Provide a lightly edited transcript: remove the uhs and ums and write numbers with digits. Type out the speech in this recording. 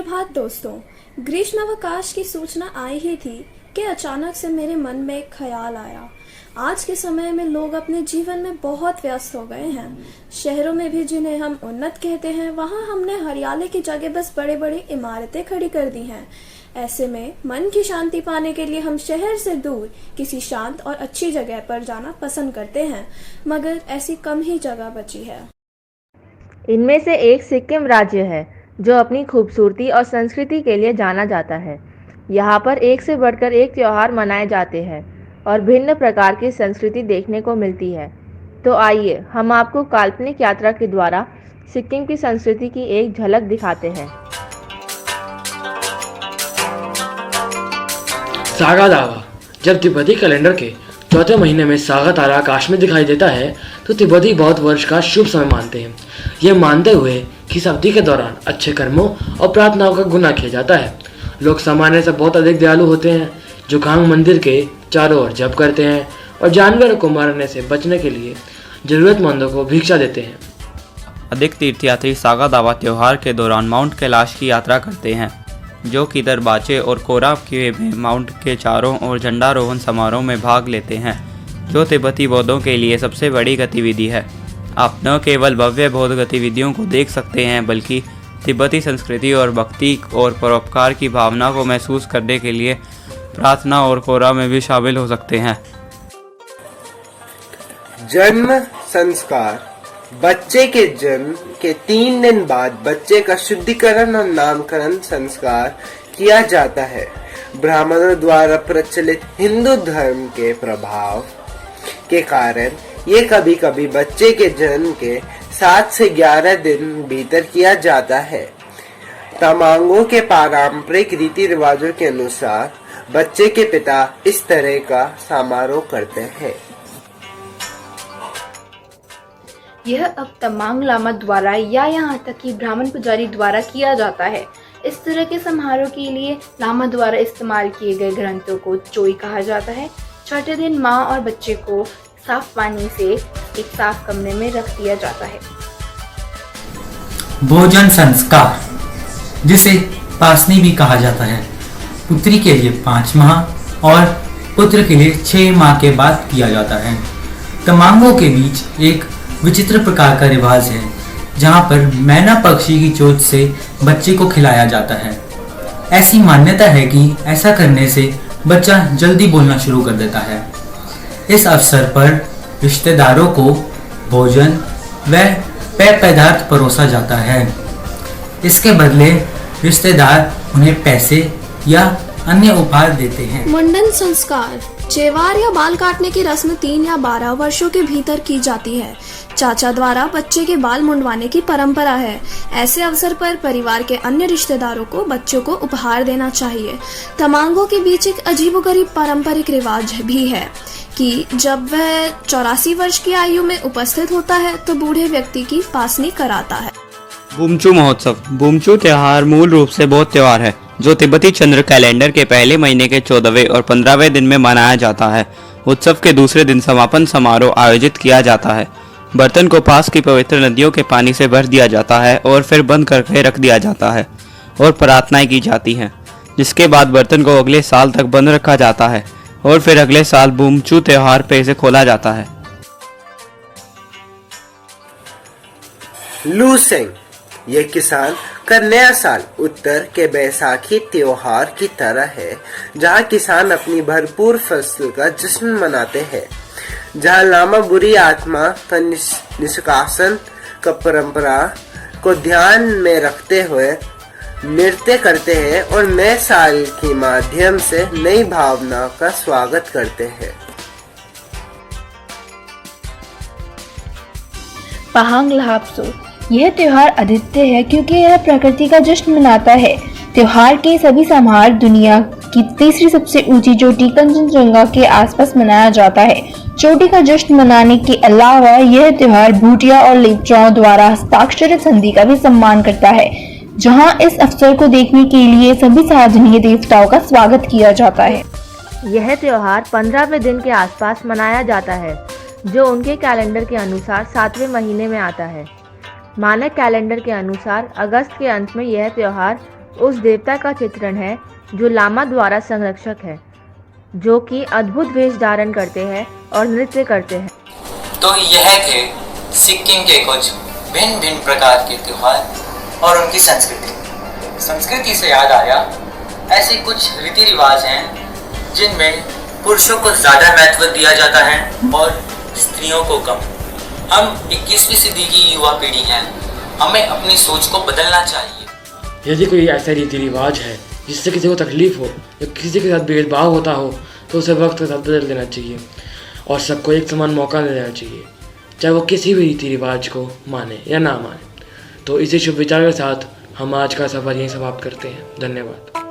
सुप्रभात दोस्तों। ग्रीष्मावकाश की सूचना आई ही थी कि अचानक से मेरे मन में एक ख्याल आया। आज के समय में लोग अपने जीवन में बहुत व्यस्त हो गए हैं। शहरों में भी जिन्हें हम उन्नत कहते हैं, वहाँ हमने हरियाली की जगह बस बड़ी बड़ी इमारतें खड़ी कर दी हैं। ऐसे में मन की शांति पाने के लिए हम शहर से दूर किसी शांत और अच्छी जगह पर जाना पसंद करते हैं, मगर ऐसी कम ही जगह बची है। इनमें से एक सिक्किम राज्य है जो अपनी खूबसूरती और संस्कृति के लिए जाना जाता है। यहाँ पर एक से बढ़कर एक त्यौहार मनाए जाते हैं और भिन्न प्रकार की संस्कृति देखने को मिलती है। तो आइए हम आपको काल्पनिक यात्रा के द्वारा सिक्किम की संस्कृति की एक झलक दिखाते हैं। सागा दावा। जब तिब्बती कैलेंडर के चौथे महीने में सागा तारा आकाश में दिखाई देता है तो तिब्बती बौद्ध वर्ष का शुभ समय मानते हैं। ये मानते हुए कि इस अवधि के दौरान अच्छे कर्मों और प्रार्थनाओं का गुना किया जाता है। लोग सामान्य से बहुत अधिक दयालु होते हैं, जो कांग मंदिर के चारों ओर जप करते हैं और जानवरों को मारने से बचने के लिए जरूरतमंदों को भिक्षा देते हैं। अधिक तीर्थयात्री सागा दावा त्यौहार के दौरान माउंट कैलाश की यात्रा करते हैं, जो कि दरबाचे और कोराब के में माउंट के चारों ओर झंडारोहण समारोह में भाग लेते हैं, जो तिब्बती बौद्धों के लिए सबसे बड़ी गतिविधि है। आप न केवल भव्य बौद्ध गतिविधियों को देख सकते हैं, बल्कि तिब्बती संस्कृति और भक्ति और परोपकार की भावना को महसूस करने के लिए प्रार्थना और कोरा में भी शामिल हो सकते हैं। जन्म संस्कार। बच्चे के जन्म के 3 दिन बाद बच्चे का शुद्धिकरण और नामकरण संस्कार किया जाता है। ब्राह्मणों द्वारा प्रचलित हिंदू धर्म के प्रभाव के कारण ये कभी कभी बच्चे के जन्म के 7 से 11 दिन भीतर किया जाता है। तमांगों के पारंपरिक रीति रिवाजों के अनुसार बच्चे के पिता इस तरह का समारोह करते हैं। यह अब तमांग लामा द्वारा या यहाँ तक कि ब्राह्मण पुजारी द्वारा किया जाता है। इस तरह के समारोह के लिए लामा द्वारा इस्तेमाल किए गए ग्रंथों को चोई कहा जाता है। छठे दिन माँ और बच्चे को साफ पानी से एक साफ कमरे में रख दिया जाता है। भोजन संस्कार, जिसे पासनी भी कहा जाता है, पुत्री के लिए 5 माह और पुत्र के लिए 6 माह के बाद किया जाता है। तमांगों के बीच एक विचित्र प्रकार का रिवाज है, जहाँ पर मैना पक्षी की चोंच से बच्चे को खिलाया जाता है। ऐसी मान्यता है कि ऐसा करने से बच्चा जल्दी बोलना शुरू कर देता है। इस अवसर पर रिश्तेदारों को भोजन व पेय पदार्थ परोसा जाता है। इसके बदले रिश्तेदार उन्हें पैसे या अन्य उपहार देते हैं। मुंडन संस्कार। चेवार या बाल काटने की रस्म 3 या 12 वर्षों के भीतर की जाती है। चाचा द्वारा बच्चे के बाल मुंडवाने की परंपरा है। ऐसे अवसर पर परिवार के अन्य रिश्तेदारों को बच्चों को उपहार देना चाहिए। तमांगों के बीच एक अजीबोगरीब पारंपरिक रिवाज भी है कि जब वह 84 वर्ष की आयु में उपस्थित होता है तो बूढ़े व्यक्ति की पासनी कराता है। बुमचू महोत्सव। बुमचू त्योहार मूल रूप से बौद्ध त्योहार है, जो तिब्बती चंद्र कैलेंडर के पहले महीने के 14वें और 15वें दिन में मनाया जाता है। उत्सव के दूसरे दिन समापन समारोह आयोजित किया जाता है। बर्तन को पास की पवित्र नदियों के पानी से भर दिया जाता है और फिर बंद करके रख दिया जाता है और प्रार्थनाएं की जाती हैं, जिसके बाद बर्तन को अगले साल तक बंद रखा जाता है और फिर अगले साल बुमचू त्योहार पे इसे खोला जाता है। लूसेंग। यह किसान का नया साल उत्तर के बैसाखी त्योहार की तरह है, जहां किसान अपनी भरपूर फसल का जश्न मनाते हैं, जहां लामा बुरी आत्मा का निष्कासन का परंपरा को ध्यान में रखते हुए नृत्य करते हैं और नए साल के माध्यम से नई भावना का स्वागत करते हैं। पहांग लहापसो। यह त्योहार अद्वितीय है क्योंकि यह प्रकृति का जश्न मनाता है। त्योहार के सभी समारोह दुनिया की तीसरी सबसे ऊंची चोटी कंचनजंगा के आसपास मनाया जाता है। चोटी का जश्न मनाने के अलावा यह त्योहार भूटिया और लेप्चाओं द्वारा हस्ताक्षरित संधि का भी सम्मान करता है, जहां इस अवसर को देखने के लिए सभी साधनीय देवताओं का स्वागत किया जाता है। यह त्योहार 15वें दिन के आसपास मनाया जाता है, जो उनके कैलेंडर के अनुसार 7वें महीने में आता है। मानक कैलेंडर के अनुसार अगस्त के अंत में यह त्योहार उस देवता का चित्रण है जो लामा द्वारा संरक्षक है, जो कि अद्भुत वेश धारण करते हैं और नृत्य करते हैं। तो यह थे सिक्किम के कुछ भिन्न भिन्न प्रकार के त्योहार और उनकी संस्कृति। संस्कृति से याद आया, ऐसे कुछ रीति रिवाज हैं जिनमें पुरुषों को ज़्यादा महत्व दिया जाता है और स्त्रियों को कम। हम 21वीं सदी की युवा पीढ़ी हैं, हमें अपनी सोच को बदलना चाहिए। यदि कोई ऐसा रीति रिवाज है जिससे किसी को तकलीफ हो या किसी के साथ भेदभाव होता हो तो उसे वक्त के साथ बदल देना चाहिए और सबको एक समान मौका देना चाहिए, चाहे वो किसी भी रीति रिवाज को माने या ना माने। तो इसी शुभ विचार के साथ हम आज का सफ़र यहीं समाप्त करते हैं। धन्यवाद।